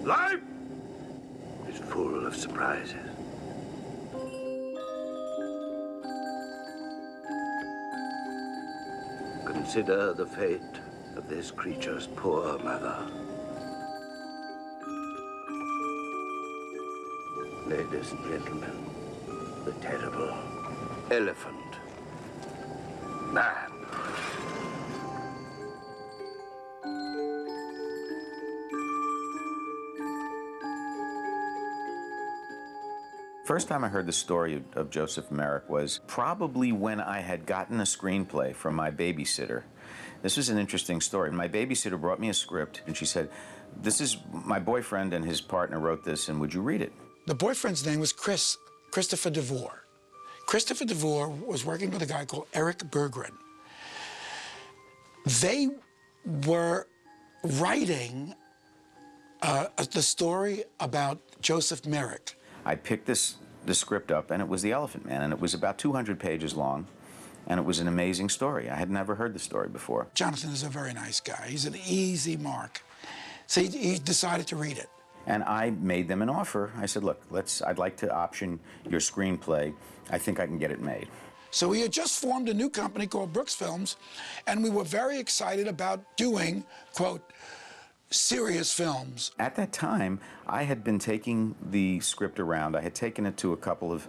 Life is full of surprises. Consider the fate of this creature's poor mother. Ladies and gentlemen, the terrible elephant man. First time I heard the story of Joseph Merrick was probably when I had gotten a screenplay from my babysitter. This was an interesting story. My babysitter brought me a script, and she said, "This is my boyfriend and his partner wrote this, and would you read it?" The boyfriend's name was Christopher DeVore. Christopher DeVore was working with a guy called Eric Berggren. They were writing the story about Joseph Merrick. I picked the script up, and it was The Elephant Man, and it was about 200 pages long, and it was an amazing story. I had never heard the story before. Jonathan is a very nice guy. He's an easy mark. So he decided to read it. And I made them an offer. I said, look, I'd like to option your screenplay. I think I can get it made. So we had just formed a new company called Brooks Films, and we were very excited about doing, quote, serious films. At that time, I had been taking the script around. I had taken it to a couple of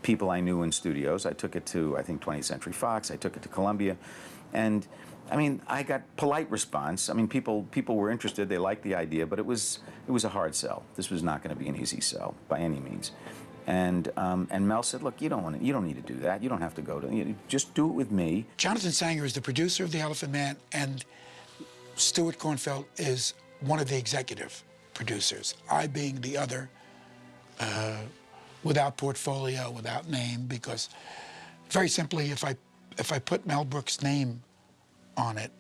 people I knew in studios. I took it to, I think, 20th Century Fox. I took it to Columbia. And, I mean, I got polite response. I mean, people were interested. They liked the idea, but it was a hard sell. This was not going to be an easy sell by any means. And Mel said, look, you don't need to do that. You don't have to go to, just do it with me. Jonathan Sanger is the producer of The Elephant Man, and Stuart Kornfeld is one of the executive producers, I being the other, without portfolio, without name, because very simply, if I put Mel Brooks' name on it,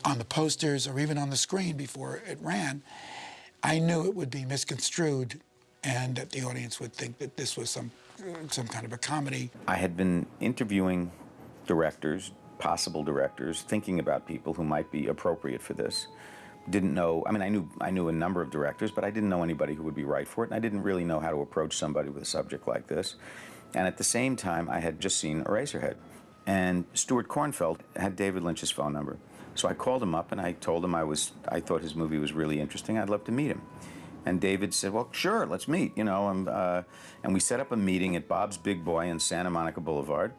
on the posters or even on the screen before it ran, I knew it would be misconstrued and that the audience would think that this was some kind of a comedy. I had been interviewing directors, possible directors, thinking about people who might be appropriate for this. Didn't know, I mean, I knew a number of directors, but I didn't know anybody who would be right for it, and I didn't really know how to approach somebody with a subject like this. And at the same time, I had just seen Eraserhead, and Stuart Kornfeld had David Lynch's phone number. So I called him up and I told him I thought his movie was really interesting. I'd love to meet him. And David said, well, sure, let's meet, and we set up a meeting at Bob's Big Boy in Santa Monica Boulevard.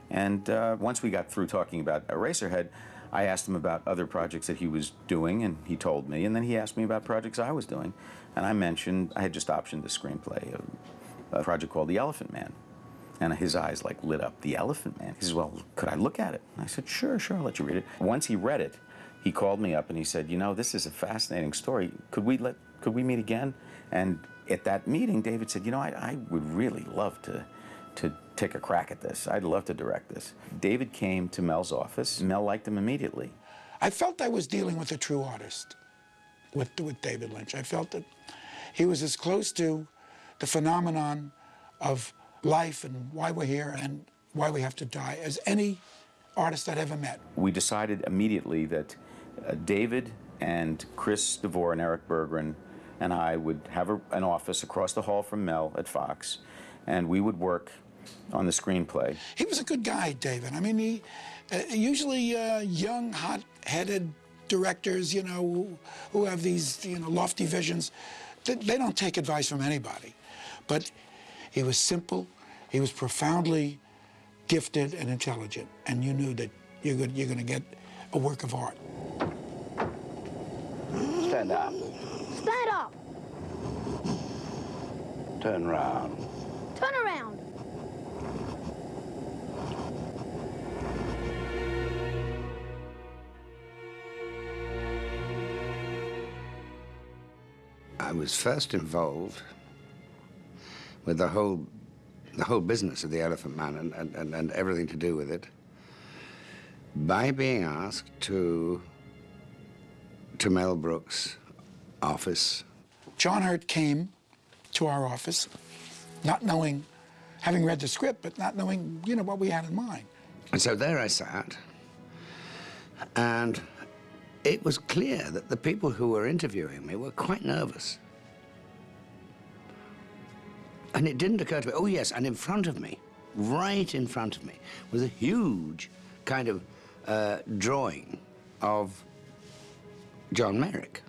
And once we got through talking about Eraserhead, I asked him about other projects that he was doing, and he told me. And then he asked me about projects I was doing. And I mentioned I had just optioned the screenplay of a project called The Elephant Man. And his eyes like lit up. The Elephant Man. He says, well, could I look at it? And I said, sure, I'll let you read it. Once he read it, he called me up and he said, this is a fascinating story. Could we meet again? And at that meeting, David said, I would really love to take a crack at this. I'd love to direct this. David came to Mel's office. Mel liked him immediately. I felt I was dealing with a true artist with David Lynch. I felt that he was as close to the phenomenon of life and why we're here and why we have to die as any artist I'd ever met. We decided immediately that David and Chris DeVore and Eric Berggren and I would have an office across the hall from Mel at Fox, and we would work on the screenplay. He was a good guy, David. I mean, he usually young, hot-headed directors, who have these, lofty visions, they don't take advice from anybody. But he was simple, he was profoundly gifted and intelligent, and you knew that you're going to get a work of art. Stand up. Stand up. Turn round. Turn around. I was first involved with the whole business of The Elephant Man and everything to do with it by being asked to Mel Brooks' office. John Hurt came to our office, not knowing, having read the script, but not knowing, what we had in mind. And so there I sat, And it was clear that the people who were interviewing me were quite nervous. And it didn't occur to me, oh yes, and in front of me, right in front of me, was a huge kind of drawing of John Merrick.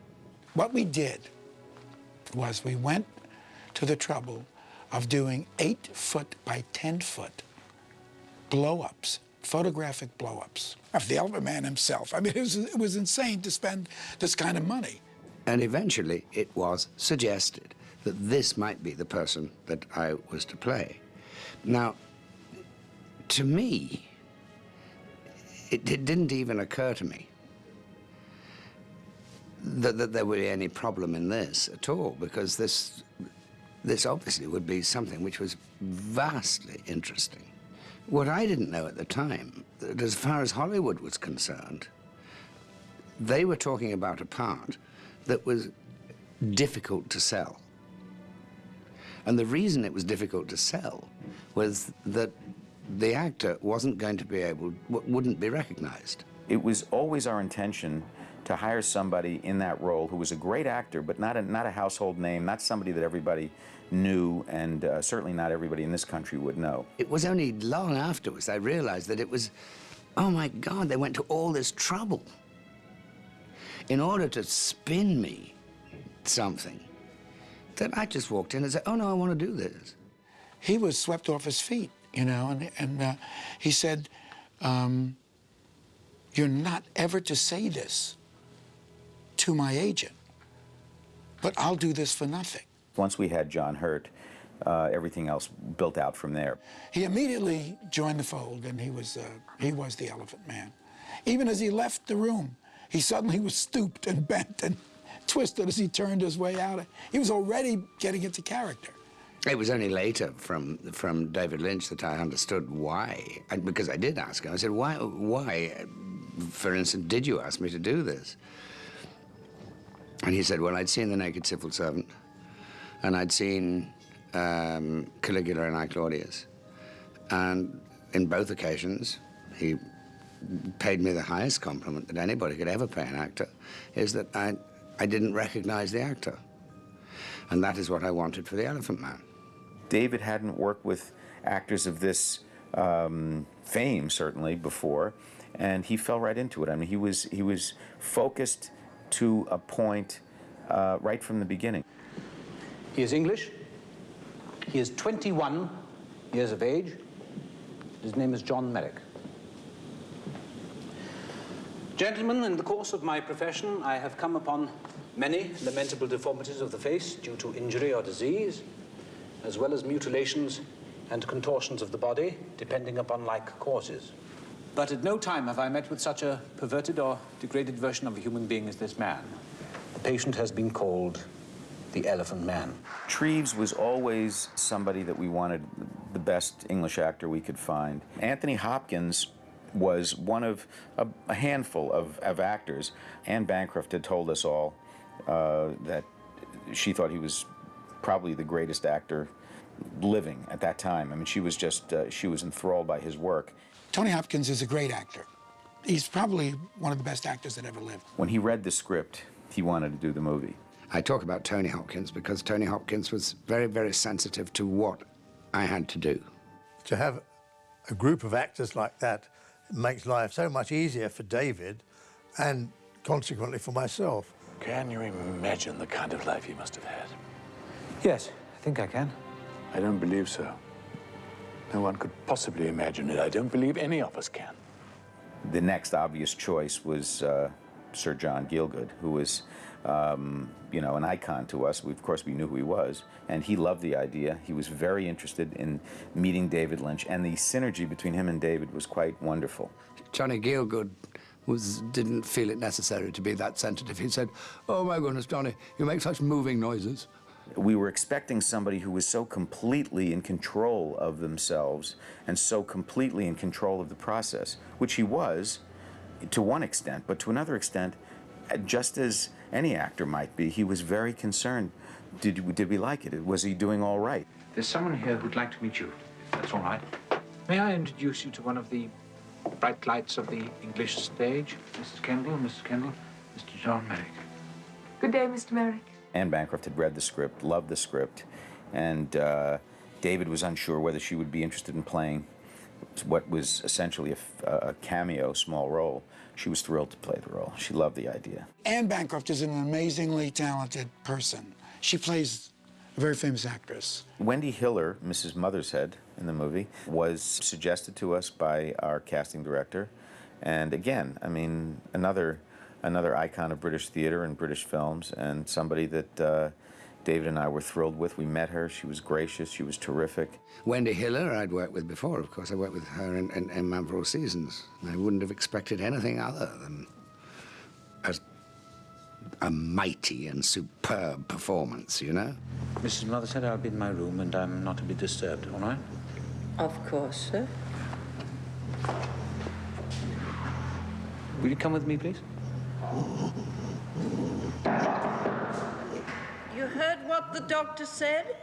What we did was we went to the trouble of doing 8-foot by 10-foot blow-ups, photographic blow-ups of the Elephant Man himself. I mean, it was insane to spend this kind of money. And eventually it was suggested that this might be the person that I was to play. Now, to me, it didn't even occur to me that there would be any problem in this at all, because this obviously would be something which was vastly interesting. What I didn't know at the time, that as far as Hollywood was concerned, they were talking about a part that was difficult to sell. And the reason it was difficult to sell was that the actor wasn't going to be wouldn't be recognized. It was always our intention to hire somebody in that role who was a great actor, but not a household name, not somebody that everybody knew, and certainly not everybody in this country would know. It was only long afterwards I realized that it was, oh my God, they went to all this trouble in order to spin me something that I just walked in and said, oh no, I want to do this. He was swept off his feet, you know, and he said, you're not ever to say this to my agent, but I'll do this for nothing. Once we had John Hurt, everything else built out from there. He immediately joined the fold, and he was the Elephant Man. Even as he left the room, he suddenly was stooped and bent and twisted as he turned his way out. He was already getting into character. It was only later from David Lynch that I understood why, and because I did ask him. I said, why, for instance, did you ask me to do this? And he said, well, I'd seen The Naked Civil Servant, and I'd seen Caligula and I, Claudius. And in both occasions, he paid me the highest compliment that anybody could ever pay an actor, is that I didn't recognize the actor. And that is what I wanted for the Elephant Man. David hadn't worked with actors of this fame, certainly, before, and he fell right into it. I mean, he was focused to a point right from the beginning. He is English. He is 21 years of age. His name is John Merrick. Gentlemen, in the course of my profession, I have come upon many lamentable deformities of the face due to injury or disease, as well as mutilations and contortions of the body, depending upon like causes. But at no time have I met with such a perverted or degraded version of a human being as this man. The patient has been called the Elephant Man. Treves was always somebody that we wanted the best English actor we could find. Anthony Hopkins was one of a handful of actors. Anne Bancroft had told us all that she thought he was probably the greatest actor living at that time. I mean, she was just, she was enthralled by his work. Tony Hopkins is a great actor. He's probably one of the best actors that ever lived. When he read the script, he wanted to do the movie. I talk about Tony Hopkins because Tony Hopkins was very, very sensitive to what I had to do. To have a group of actors like that makes life so much easier for David and consequently for myself. Can you imagine the kind of life you must have had? Yes, I think I can. I don't believe so. No one could possibly imagine it. I don't believe any of us can. The next obvious choice was Sir John Gielgud, who was, you know, an icon to us. Of course, we knew who he was, and he loved the idea. He was very interested in meeting David Lynch, and the synergy between him and David was quite wonderful. Johnny Gielgud didn't feel it necessary to be that sensitive. He said, oh my goodness, Johnny, you make such moving noises. We were expecting somebody who was so completely in control of themselves and so completely in control of the process, which he was to one extent, but to another extent, just as any actor might be, he was very concerned. Did we like it? Was he doing all right? There's someone here who'd like to meet you, if that's all right. May I introduce you to one of the bright lights of the English stage. Mrs. Kendall, Mrs. Kendall, Mr. John Merrick. Good day, Mr. Merrick. Anne Bancroft had read the script, loved the script, and David was unsure whether she would be interested in playing what was essentially a cameo, small role. She was thrilled to play the role. She loved the idea. Anne Bancroft is an amazingly talented person. She plays a very famous actress. Wendy Hiller, Mrs. Mothershead in the movie, was suggested to us by our casting director. And again, I mean, another icon of British theater and British films, and somebody that David and I were thrilled with. We met her. She was gracious. She was terrific. Wendy Hiller I'd worked with before, of course. I worked with her in Man for All Seasons. I wouldn't have expected anything other than a mighty and superb performance, you know? Mrs. Mothershead, I'll be in my room and I'm not to be disturbed, all right? Of course, sir. Will you come with me, please? You heard what the doctor said?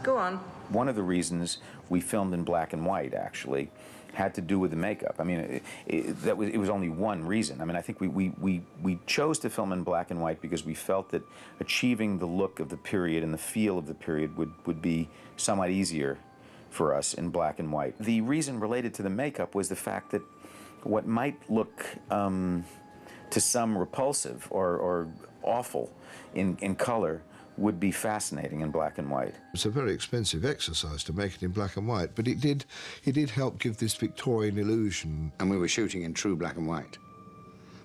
Go on. One of the reasons we filmed in black and white, actually, had to do with the makeup. I mean, it was only one reason. I mean, I think we chose to film in black and white because we felt that achieving the look of the period and the feel of the period would be somewhat easier for us in black and white. The reason related to the makeup was the fact that what might look to some repulsive or awful in color would be fascinating in black and white. It's a very expensive exercise to make it in black and white, but it did help give this Victorian illusion. And we were shooting in true black and white.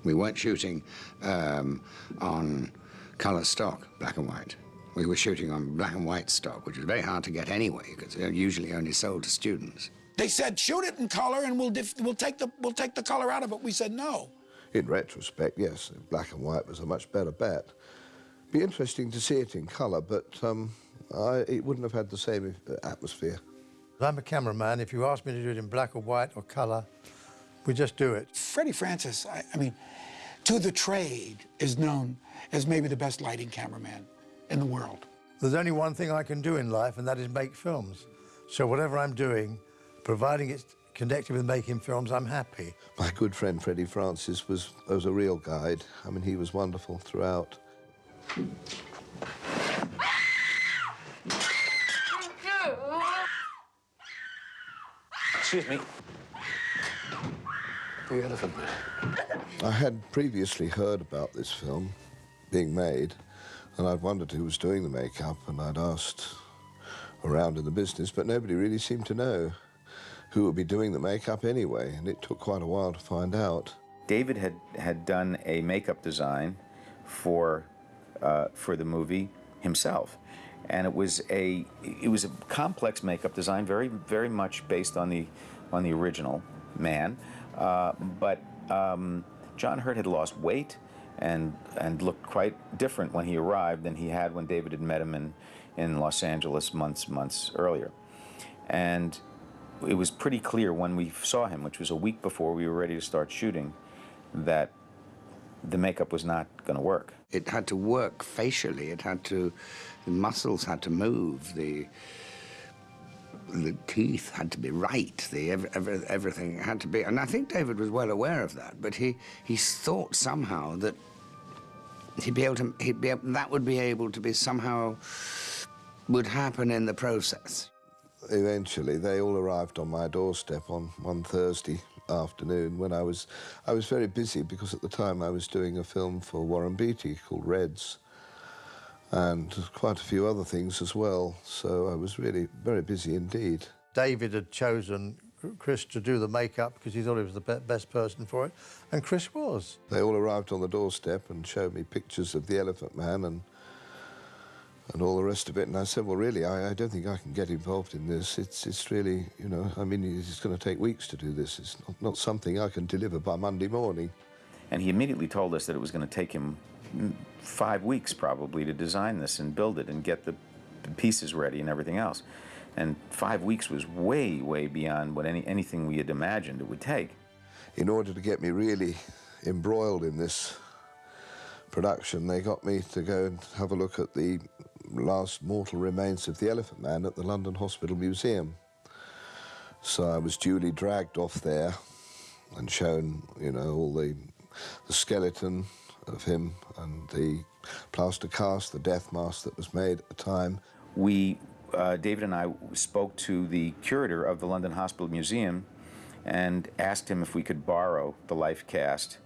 We weren't shooting on colour stock, black and white. We were shooting on black and white stock, which was very hard to get anyway, because they're usually only sold to students. They said, shoot it in color and we'll take the color out of it. We said no. In retrospect, yes, black and white was a much better bet. Be interesting to see it in colour, but it wouldn't have had the same atmosphere. I'm a cameraman. If you ask me to do it in black or white or colour, we just do it. Freddie Francis, I mean, to the trade, is known as maybe the best lighting cameraman in the world. There's only one thing I can do in life, and that is make films. So whatever I'm doing, providing it's connected with making films, I'm happy. My good friend Freddie Francis was a real guide. I mean, he was wonderful throughout. Excuse me. The Elephant Man. I had previously heard about this film being made, and I'd wondered who was doing the makeup, and I'd asked around in the business, but nobody really seemed to know who would be doing the makeup anyway, and it took quite a while to find out. David had done a makeup design for the movie himself, and it was a complex makeup design, very much based on the original man, but John Hurt had lost weight and looked quite different when he arrived than he had when David had met him in Los Angeles months earlier. And it was pretty clear when we saw him, which was a week before we were ready to start shooting, that the makeup was not going to work. It had to work facially. The muscles had to move. The teeth had to be right. Everything had to be. And I think David was well aware of that. But he thought somehow that that would be able to be somehow would happen in the process. Eventually, they all arrived on my doorstep on one Thursday afternoon when I was very busy because at the time I was doing a film for Warren Beatty called Reds and quite a few other things as well, so I was really very busy indeed. David had chosen Chris to do the makeup because he thought he was the best person for it, and Chris was. They all arrived on the doorstep and showed me pictures of the Elephant Man and all the rest of it, and I said, well, really, I don't think I can get involved in this. It's really, you know, I mean, it's going to take weeks to do this. It's not something I can deliver by Monday morning. And he immediately told us that it was going to take him 5 weeks, probably, to design this and build it and get the pieces ready and everything else. And 5 weeks was way, way beyond what anything we had imagined it would take. In order to get me really embroiled in this production, they got me to go and have a look at the last mortal remains of the Elephant Man at the London Hospital Museum. So I was duly dragged off there and shown, you know, all the skeleton of him and the plaster cast, the death mask that was made at the time. We, David and I, spoke to the curator of the London Hospital Museum and asked him if we could borrow the life cast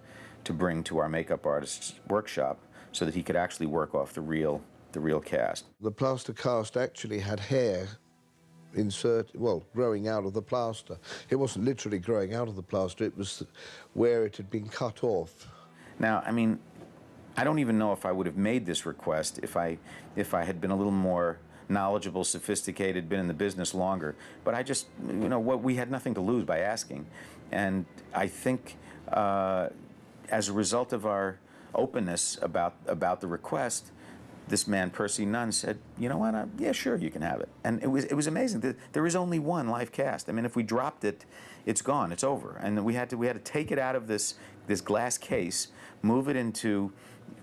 to bring to our makeup artist's workshop so that he could actually work off the real cast. The plaster cast actually had hair growing out of the plaster. It wasn't literally growing out of the plaster, it was where it had been cut off. Now, I mean, I don't even know if I would have made this request if I had been a little more knowledgeable, sophisticated, been in the business longer. But I just, you know, we had nothing to lose by asking. And I think as a result of our openness about the request, this man, Percy Nunn, said, you know what, yeah, sure, you can have it. And it was amazing. There is only one live cast. I mean, if we dropped it, it's gone, it's over. And we had to take it out of this glass case, move it into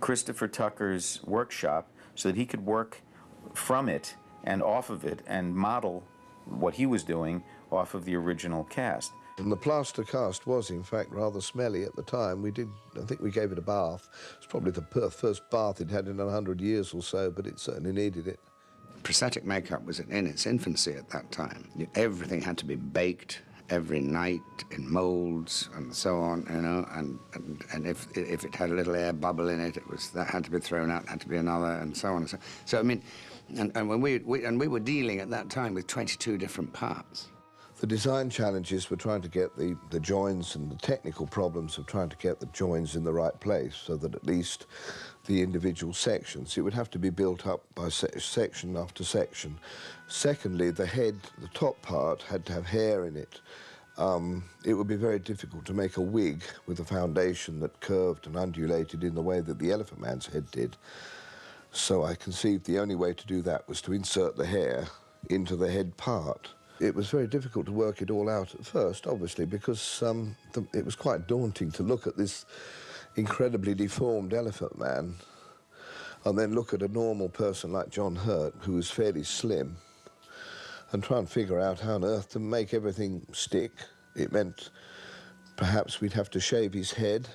Christopher Tucker's workshop so that he could work from it and off of it and model what he was doing off of the original cast. And the plaster cast was, in fact, rather smelly at the time. I think we gave it a bath. It was probably the first bath it had in 100 years or so, but it certainly needed it. Prosthetic makeup was in its infancy at that time. Everything had to be baked every night in molds and so on, you know, and if it had a little air bubble in it, that had to be thrown out, had to be another, and so on and so. So I mean, and when we were dealing at that time with 22 different parts. The design challenges were trying to get the joins, and the technical problems of trying to get the joins in the right place so that at least the individual sections, it would have to be built up by section after section. Secondly, the head, the top part, had to have hair in it. It would be very difficult to make a wig with a foundation that curved and undulated in the way that the Elephant Man's head did. So I conceived the only way to do that was to insert the hair into the head part. It was very difficult to work it all out at first, obviously, because it was quite daunting to look at this incredibly deformed Elephant Man and then look at a normal person like John Hurt, who was fairly slim, and try and figure out how on earth to make everything stick. It meant perhaps we'd have to shave his head,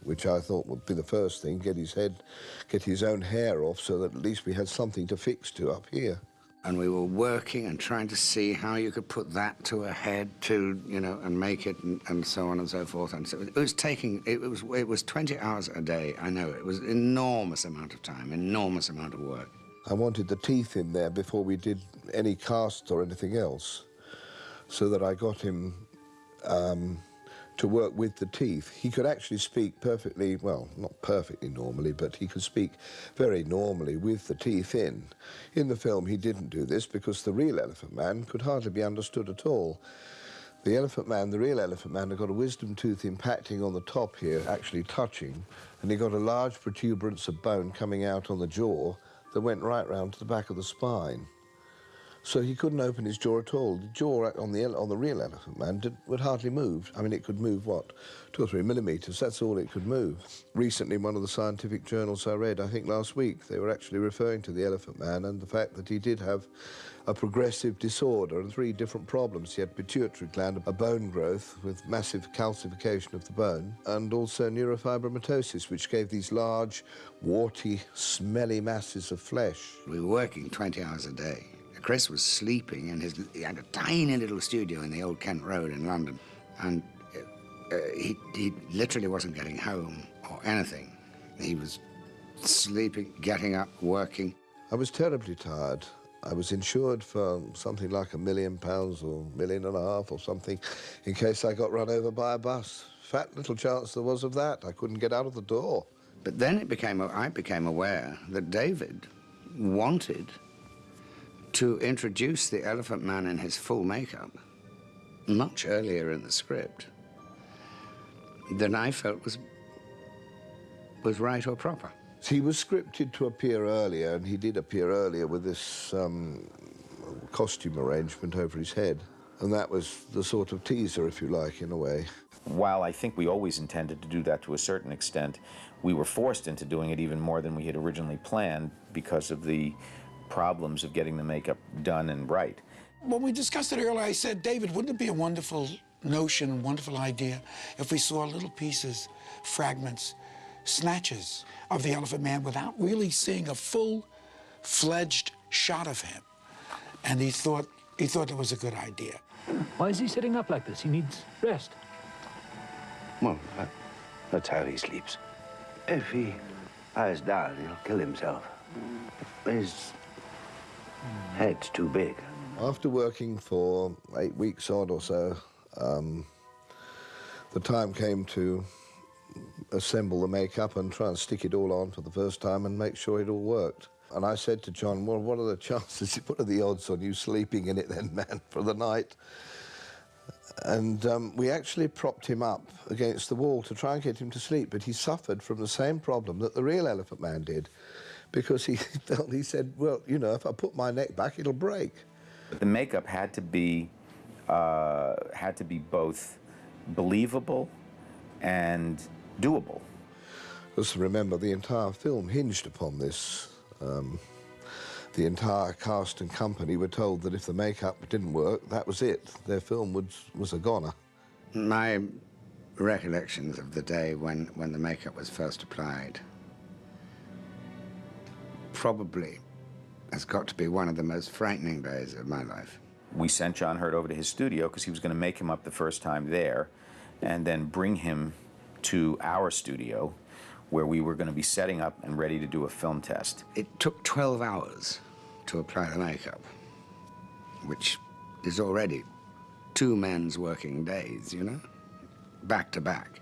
which I thought would be the first thing, get his own hair off so that at least we had something to fix to up here. And we were working and trying to see how you could put that to a head to, you know, and make it and so on and so forth. And so it was 20 hours a day, I know. It was an enormous amount of time, enormous amount of work. I wanted the teeth in there before we did any casts or anything else, so that I got him to work with the teeth. He could actually speak perfectly, well, not perfectly normally, but he could speak very normally with the teeth in. In the film, he didn't do this because the real Elephant Man could hardly be understood at all. The Elephant Man, the real Elephant Man, had got a wisdom tooth impacting on the top here, actually touching, and he got a large protuberance of bone coming out on the jaw that went right round to the back of the spine. So he couldn't open his jaw at all. The jaw on the real Elephant Man would hardly move. I mean, it could move, what, 2 or 3 millimetres, that's all it could move. Recently, one of the scientific journals I read, I think last week, they were actually referring to the Elephant Man and the fact that he did have a progressive disorder and 3 different problems. He had pituitary gland, a bone growth with massive calcification of the bone, and also neurofibromatosis, which gave these large, warty, smelly masses of flesh. We were working 20 hours a day. Chris was sleeping he had a tiny little studio in the old Kent Road in London, and he literally wasn't getting home or anything. He was sleeping, getting up, working. I was terribly tired. I was insured for something like £1 million or £1.5 million or something in case I got run over by a bus. Fat little chance there was of that. I couldn't get out of the door. But then I became aware that David wanted to introduce the Elephant Man in his full makeup much earlier in the script than I felt was right or proper. He was scripted to appear earlier, and he did appear earlier with this costume arrangement over his head. And that was the sort of teaser, if you like, in a way. While I think we always intended to do that to a certain extent, we were forced into doing it even more than we had originally planned because of the problems of getting the makeup done and right. When we discussed it earlier, I said, David, wouldn't it be a wonderful notion, wonderful idea if we saw little pieces, fragments, snatches of the Elephant Man without really seeing a full-fledged shot of him? And he thought it was a good idea. Why is he sitting up like this? He needs rest. Well, that's how he sleeps. If he lies down, he'll kill himself. His head's too big. After working for 8 weeks odd or so, the time came to assemble the makeup and try and stick it all on for the first time and make sure it all worked. And I said to John, well, what are the chances, what are the odds on you sleeping in it then, man, for the night? And we actually propped him up against the wall to try and get him to sleep, but he suffered from the same problem that the real Elephant Man did, because he said, well, you know, if I put my neck back, it'll break. The makeup had to be both believable and doable. Just remember, the entire film hinged upon this. The entire cast and company were told that if the makeup didn't work, that was it. Their film was a goner. My recollections of the day when the makeup was first applied probably has got to be one of the most frightening days of my life. We sent John Hurt over to his studio because he was going to make him up the first time there and then bring him to our studio where we were going to be setting up and ready to do a film test. It took 12 hours to apply the makeup, which is already 2 men's working days, you know, back to back.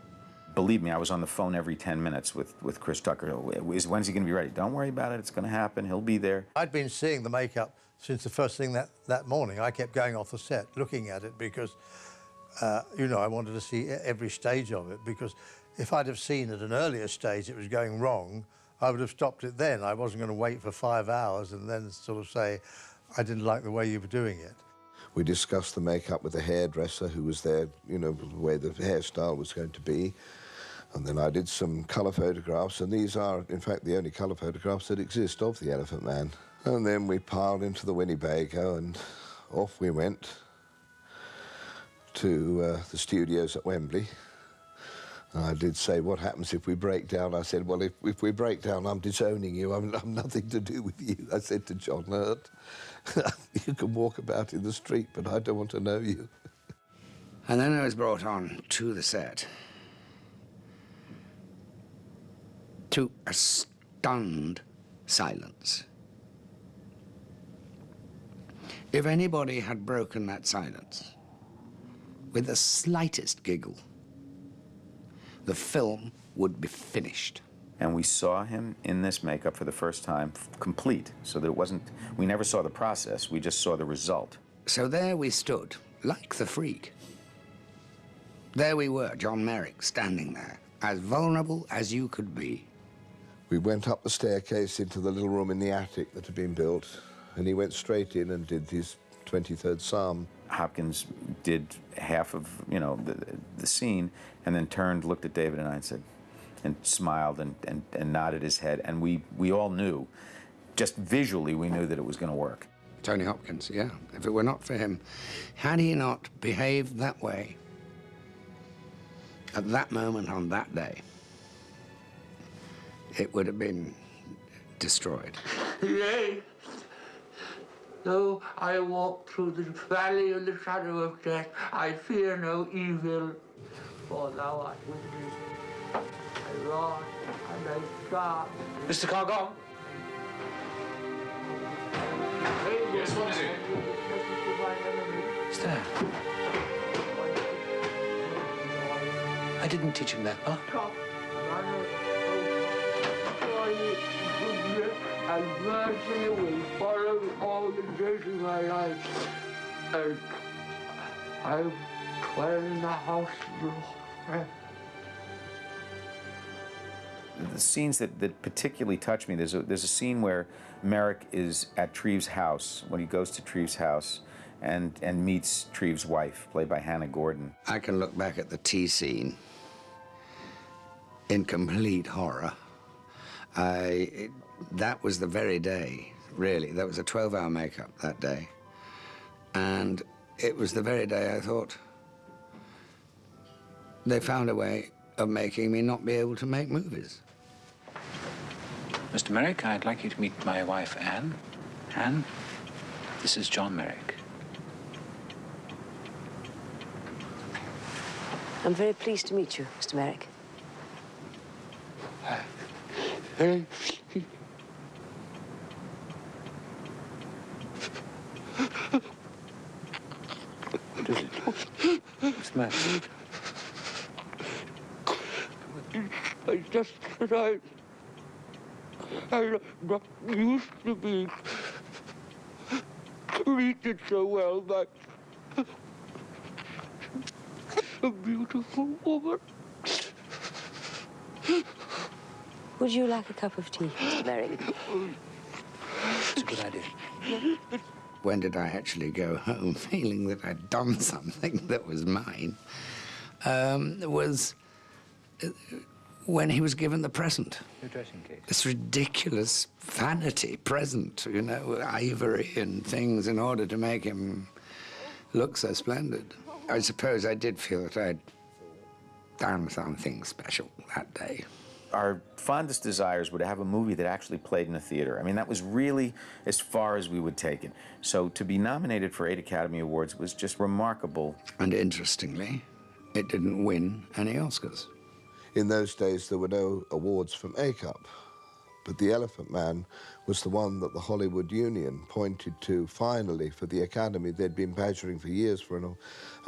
Believe me, I was on the phone every 10 minutes with Chris Tucker. When's he going to be ready? Don't worry about it. It's going to happen. He'll be there. I'd been seeing the makeup since the first thing that morning. I kept going off the set, looking at it, because, you know, I wanted to see every stage of it, because if I'd have seen at an earlier stage it was going wrong, I would have stopped it then. I wasn't going to wait for 5 hours and then sort of say, I didn't like the way you were doing it. We discussed the makeup with the hairdresser who was there, you know, the way the hairstyle was going to be. And then I did some colour photographs, and these are, in fact, the only colour photographs that exist of the Elephant Man. And then we piled into the Winnebago, and off we went to the studios at Wembley. And I did say, what happens if we break down? I said, well, if we break down, I'm disowning you. I'm nothing to do with you. I said to John Hurt, you can walk about in the street, but I don't want to know you. And then I was brought on to the set to a stunned silence. If anybody had broken that silence with the slightest giggle, the film would be finished. And we saw him in this makeup for the first time, complete, so that it wasn't, we never saw the process, we just saw the result. So there we stood, like the freak. There we were, John Merrick, standing there, as vulnerable as you could be. We went up the staircase into the little room in the attic that had been built, and he went straight in and did his 23rd Psalm. Hopkins did half of, you know, the scene, and then turned, looked at David and I and said, and smiled and nodded his head, and we all knew, just visually, we knew that it was going to work. Tony Hopkins, yeah. If it were not for him, had he not behaved that way at that moment on that day, it would have been destroyed. Yea, though I walk through the valley of the shadow of death, I fear no evil, for thou art with me. Thy rod and thy staff. Mr. Cargon? Yes, what is it? It's there. I didn't teach him that part. And mercy will follow all the days of my life. And I dwell in the house of the Lord. The scenes that particularly touch me, there's a scene where Merrick is at Treves' house, when he goes to Treves' house and meets Treves' wife, played by Hannah Gordon. I can look back at the tea scene in complete horror. That was the very day really. There was a 12-hour makeup that day. And it was the very day I thought they found a way of making me not be able to make movies. Mr. Merrick, I'd like you to meet my wife, Anne. Anne, this is John Merrick. I'm very pleased to meet you, Mr. Merrick. What is it? What's the matter? It's just that I'm not used to being treated so well by a beautiful woman. Would you like a cup of tea, Mr. Merrick? It's a good idea. When did I actually go home feeling that I'd done something that was mine? Was when he was given the present. Your dressing case. This ridiculous vanity present, you know, ivory and things in order to make him look so splendid. I suppose I did feel that I'd done something special that day. Our fondest desires were to have a movie that actually played in a theater. I mean, that was really as far as we would take it. So to be nominated for 8 Academy Awards was just remarkable. And interestingly, it didn't win any Oscars. In those days, there were no awards from ACUP, but The Elephant Man was the one that the Hollywood Union pointed to finally for the Academy. They'd been badgering for years for an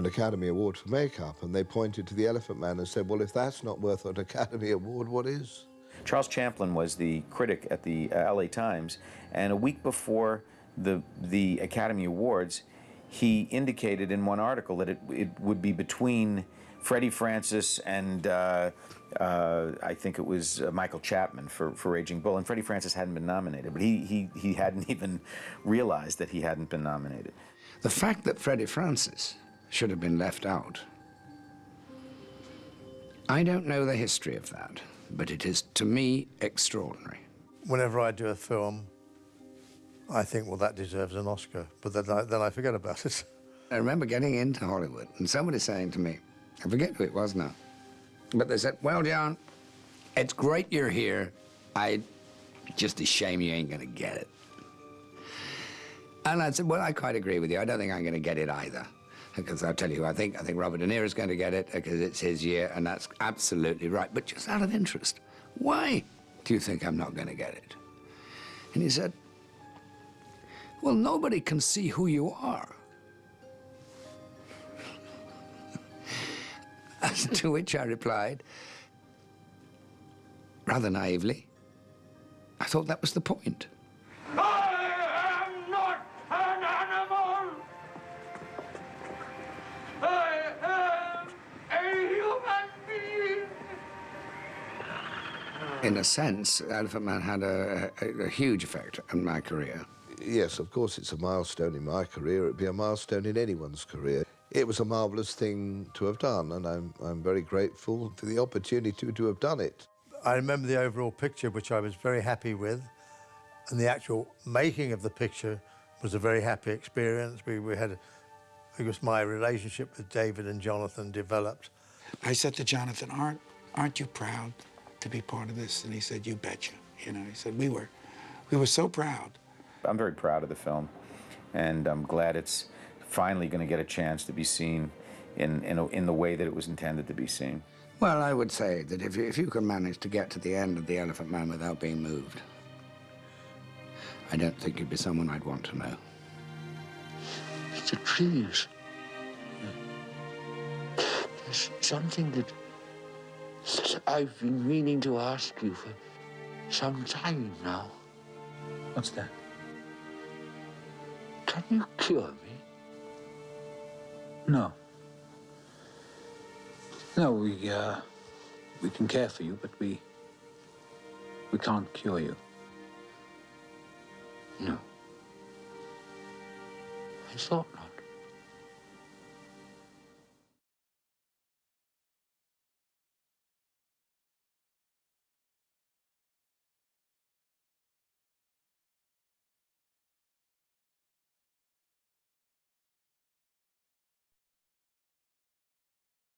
Academy Award for makeup, and they pointed to The Elephant Man and said, well, if that's not worth an Academy Award, what is? Charles Champlin was the critic at the LA Times, and a week before the Academy Awards, he indicated in one article that it would be between Freddie Francis and I think it was Michael Chapman for Raging Bull, and Freddie Francis hadn't been nominated, but he hadn't even realized that he hadn't been nominated. The fact that Freddie Francis should have been left out, I don't know the history of that, but it is, to me, extraordinary. Whenever I do a film, I think, well, that deserves an Oscar, but then I forget about it. I remember getting into Hollywood and somebody saying to me, I forget who it was now, but they said, well, John, it's great you're here. Just a shame you ain't gonna get it. And I said, well, I quite agree with you. I don't think I'm gonna get it either. Because I'll tell you who I think Robert De Niro's going to get it because it's his year, and that's absolutely right. But just out of interest, why do you think I'm not going to get it? And he said, well, nobody can see who you are. To which I replied, rather naively, I thought that was the point. I am not an animal. I am a human being. In a sense, Elephant Man had a huge effect on my career. Yes, of course, it's a milestone in my career. It'd be a milestone in anyone's career. It was a marvellous thing to have done, and I'm very grateful for the opportunity to have done it. I remember the overall picture, which I was very happy with, and the actual making of the picture was a very happy experience. We had, because my relationship with David and Jonathan developed. I said to Jonathan, aren't you proud to be part of this? And he said, you betcha. You know, he said, we were so proud. I'm very proud of the film, and I'm glad it's finally going to get a chance to be seen in the way that it was intended to be seen. Well, I would say that if you can manage to get to the end of The Elephant Man without being moved, I don't think you'd be someone I'd want to know. It's the trees. There's something that I've been meaning to ask you for some time now. What's that? Can you cure me? No. No, we can care for you, but we can't cure you. No. I thought not.